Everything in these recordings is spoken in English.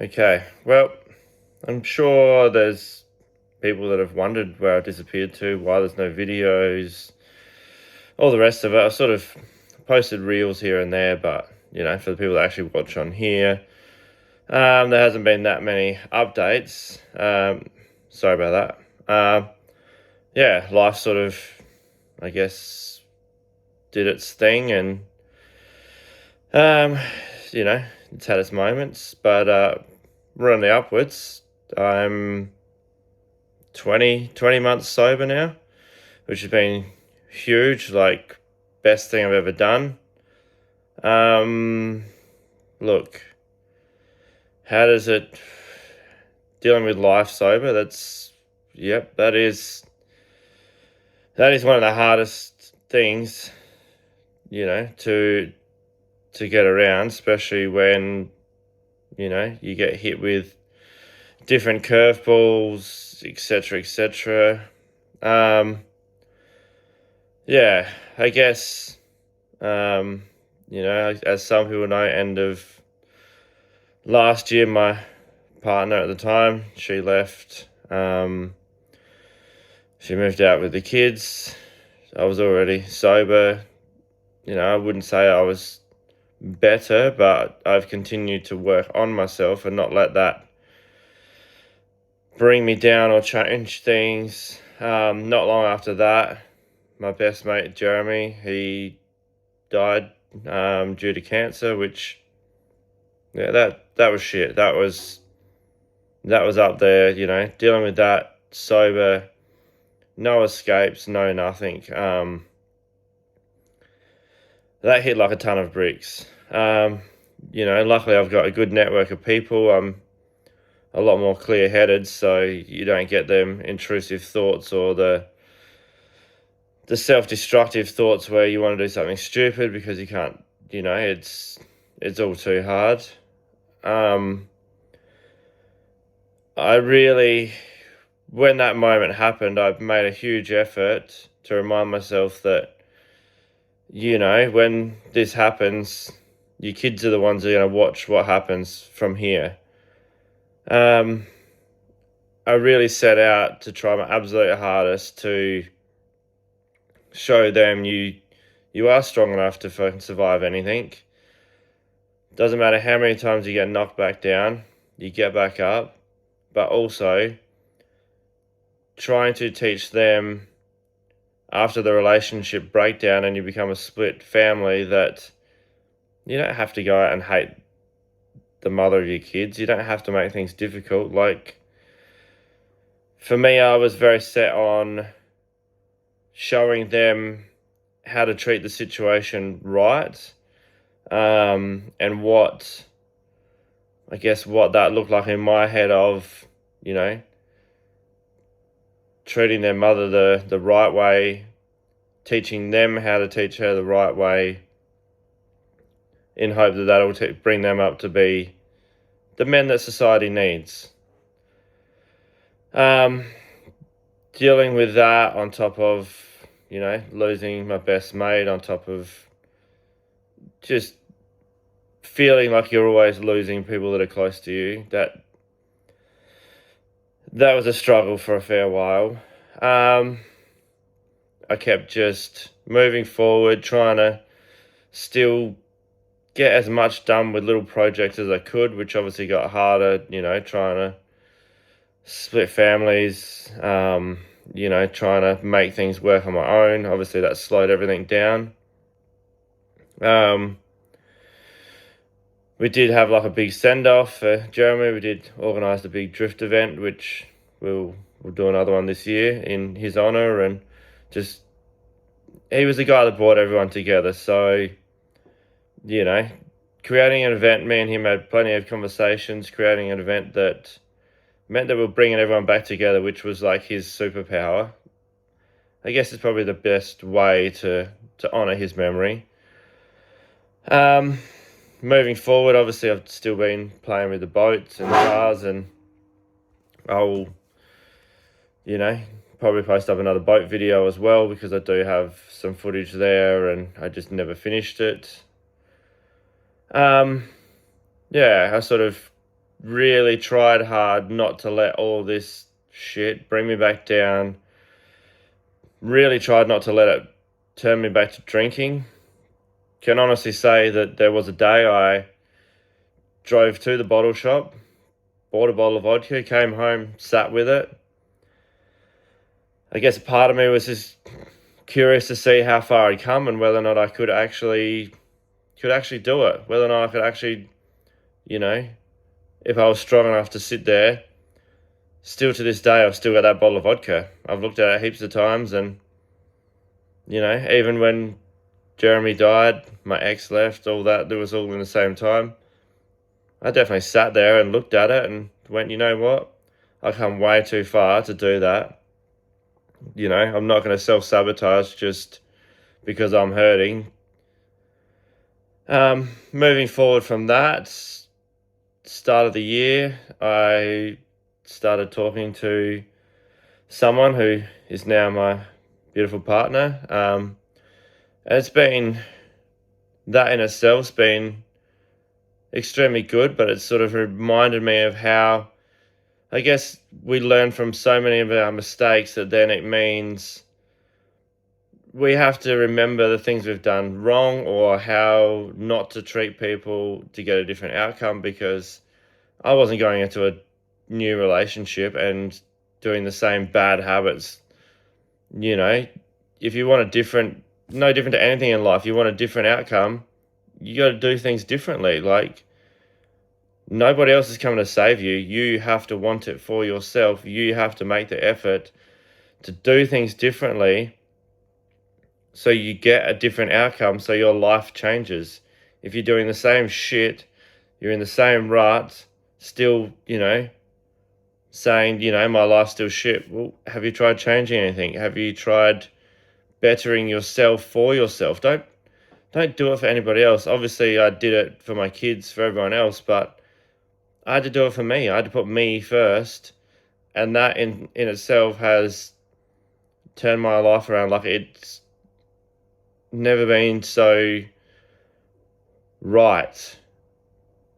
Okay, well, I'm sure there's people that have wondered where I disappeared to, why there's no videos, all the rest of it. I've sort of posted reels here and there, but for the people that actually watch on here, there hasn't been that many updates. Sorry about that. Yeah, life sort of, I guess, did its thing, and um, you know, it's had its moments, but we're on the upwards. I'm 20 months sober now, which has been huge, like best thing I've ever done. Um, Look, how does it dealing with life sober? Yep, that is one of the hardest things, to get around, especially when you get hit with different curveballs, etc., etc. Um, yeah, I guess. Um, as some people know, end of last year, my partner at the time, she left. She moved out with the kids. I was already sober. I wouldn't say I was better, but I've continued to work on myself and not let that bring me down or change things. Not long after that, my best mate Jeremy, he died due to cancer, which that was shit. That was up there, dealing with that sober, no escapes, no nothing. That hit like a ton of bricks. Luckily I've got a good network of people. I'm a lot more clear headed, so you don't get them intrusive thoughts or the self destructive thoughts where you want to do something stupid because you can't. It's all too hard. Um, I really, when that moment happened, I've made a huge effort to remind myself that, when this happens, your kids are the ones who are going to watch what happens from here. I really set out to try my absolute hardest to show them you are strong enough to fucking survive anything. Doesn't matter how many times you get knocked back down, you get back up, but also trying to teach them after the relationship breakdown and you become a split family that you don't have to go out and hate the mother of your kids. You don't have to make things difficult. Like, for me, I was very set on showing them how to treat the situation right, and what that looked like in my head of, you know, treating their mother the right way, teaching them how to teach her the right way, in hope that that'll bring them up to be the men that society needs. Dealing with that on top of, losing my best mate, on top of just feeling like you're always losing people that are close to you, that was a struggle for a fair while. I kept just moving forward, trying to still get as much done with little projects as I could, which obviously got harder, trying to split families, trying to make things work on my own. Obviously, that slowed everything down. We did have like a big send off for Jeremy. We did organise a big drift event, which we'll do another one this year in his honour. And just, he was the guy that brought everyone together. So, creating an event, me and him had plenty of conversations, creating an event that meant that we're bringing everyone back together, which was like his superpower. I guess it's probably the best way to honour his memory. Moving forward, obviously, I've still been playing with the boats and the cars, and I'll, probably post up another boat video as well because I do have some footage there, and I just never finished it. Yeah, I sort of really tried hard not to let all this shit bring me back down. Really tried not to let it turn me back to drinking. Can honestly say that there was a day I drove to the bottle shop, bought a bottle of vodka, came home, sat with it. I guess a part of me was just curious to see how far I'd come and whether or not I could actually do it. Whether or not I could actually, you know, if I was strong enough to sit there. Still to this day, I've still got that bottle of vodka. I've looked at it heaps of times, and even when Jeremy died, my ex left, all that, it was all in the same time. I definitely sat there and looked at it and went, you know what? I come way too far to do that. I'm not going to self-sabotage just because I'm hurting. Moving forward from that, start of the year, I started talking to someone who is now my beautiful partner. And it's been, that in itself's been extremely good, but it's sort of reminded me of how, I guess, we learn from so many of our mistakes that then it means we have to remember the things we've done wrong or how not to treat people to get a different outcome, because I wasn't going into a new relationship and doing the same bad habits. If you want no different to anything in life, you want a different outcome, you got to do things differently. Like, nobody else is coming to save you. You have to want it for yourself. You have to make the effort to do things differently so you get a different outcome, so your life changes. If you're doing the same shit, you're in the same rut, still, saying, my life's still shit. Well, have you tried changing anything? Have you tried bettering yourself for yourself? Don't do it for anybody else. Obviously, I did it for my kids, for everyone else, but I had to do it for me. I had to put me first, and that in itself has turned my life around. Like, it's never been so right.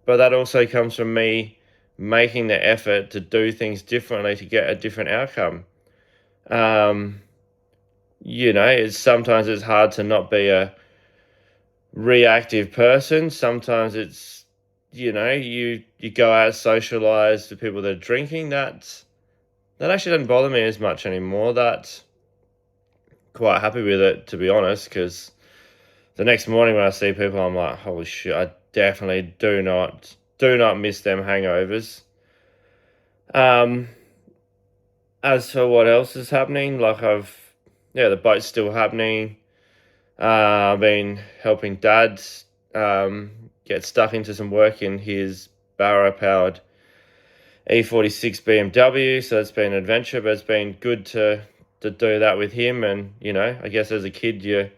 But that also comes from me making the effort to do things differently to get a different outcome. Sometimes it's hard to not be a reactive person. Sometimes it's, you go out, socialize with people that are drinking. That actually doesn't bother me as much anymore. That's quite happy with it, to be honest, because the next morning when I see people, I'm like, holy shit, I definitely do not miss them hangovers. As for what else is happening, like the boat's still happening. I've been helping Dad get stuck into some work in his Barra-powered E46 BMW, so it's been an adventure, but it's been good to do that with him. And I guess as a kid, your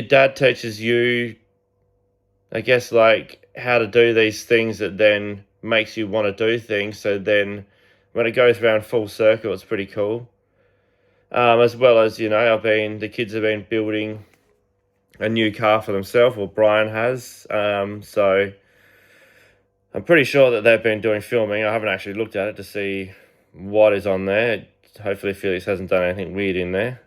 dad teaches you, I guess, like, how to do these things that then makes you want to do things. So then when it goes around full circle, it's pretty cool. As well as, the kids have been building a new car for themselves, or Brian has. So I'm pretty sure that they've been doing filming. I haven't actually looked at it to see what is on there. Hopefully Felix hasn't done anything weird in there.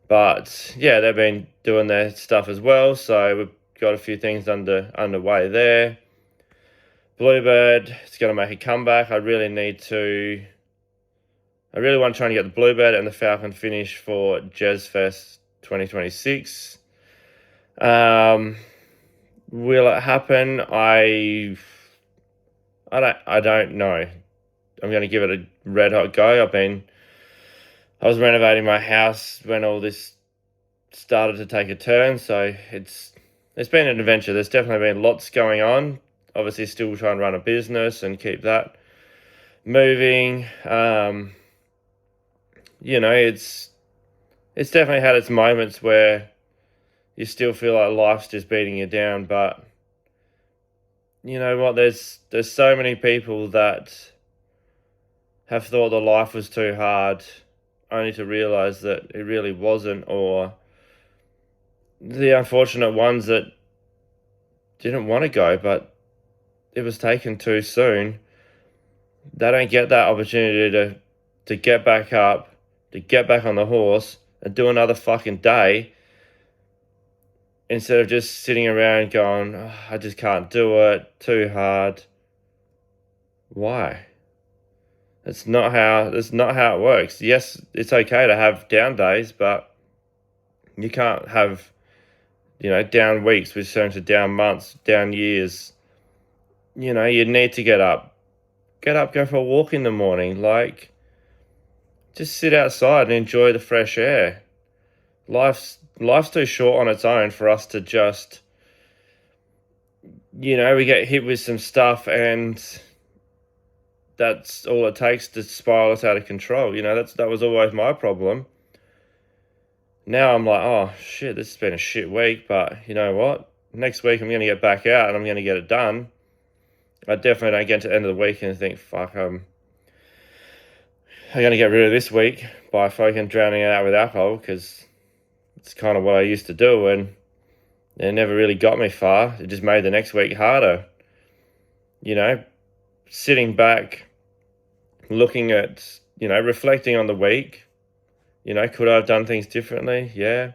But yeah, they've been doing their stuff as well. So we've got a few things underway there. Bluebird is going to make a comeback. I really want to try and get the Bluebird and the Falcon finish for Jazz Fest 2026. Will it happen? I don't know. I'm going to give it a red hot go. I was renovating my house when all this started to take a turn, so it's been an adventure. There's definitely been lots going on. Obviously, still trying to run a business and keep that moving. It's definitely had its moments where you still feel like life's just beating you down, but you know what? There's so many people that have thought the life was too hard, only to realize that it really wasn't, or the unfortunate ones that didn't want to go, but it was taken too soon. They don't get that opportunity to get back up, to get back on the horse and do another fucking day instead of just sitting around going, "Oh, I just can't do it, too hard." Why? That's not how it works. Yes, it's okay to have down days, but you can't have, down weeks, which turn to down months, down years. You need to get up. Get up, go for a walk in the morning. Like, just sit outside and enjoy the fresh air. Life's too short on its own for us to just, we get hit with some stuff and that's all it takes to spiral us out of control. That was always my problem. Now I'm like, oh shit, this has been a shit week, but you know what? Next week I'm going to get back out and I'm going to get it done. I definitely don't get to the end of the week and think, fuck, I'm going to get rid of this week by fucking drowning it out with alcohol, because it's kind of what I used to do, and it never really got me far. It just made the next week harder. Sitting back, looking at, reflecting on the week, could I have done things differently? Yeah.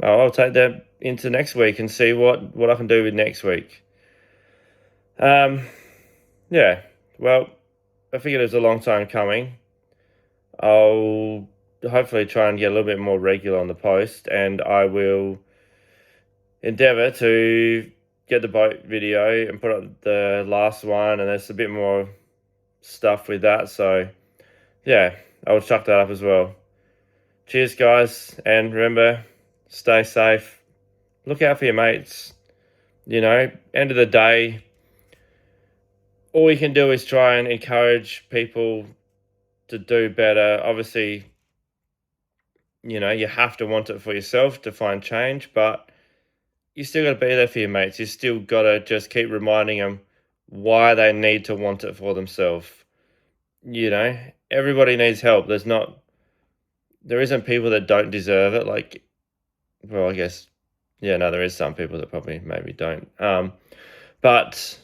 I'll take that into next week and see what I can do with next week. Yeah, well, I figured it was a long time coming. I'll hopefully try and get a little bit more regular on the post, and I will endeavor to get the boat video and put up the last one, and there's a bit more stuff with that, so yeah, I will chuck that up as well. Cheers, guys, and remember, stay safe, look out for your mates. End of the day, all you can do is try and encourage people to do better. Obviously, you have to want it for yourself to find change, but you still got to be there for your mates. You still got to just keep reminding them why they need to want it for themselves. Everybody needs help. There isn't people that don't deserve it. Like, well, I guess, yeah, no, there is some people that probably maybe don't. But,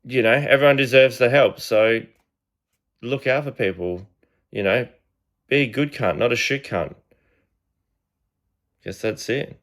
everyone deserves the help. So look out for people, be a good cunt, not a shit cunt. Guess that's it.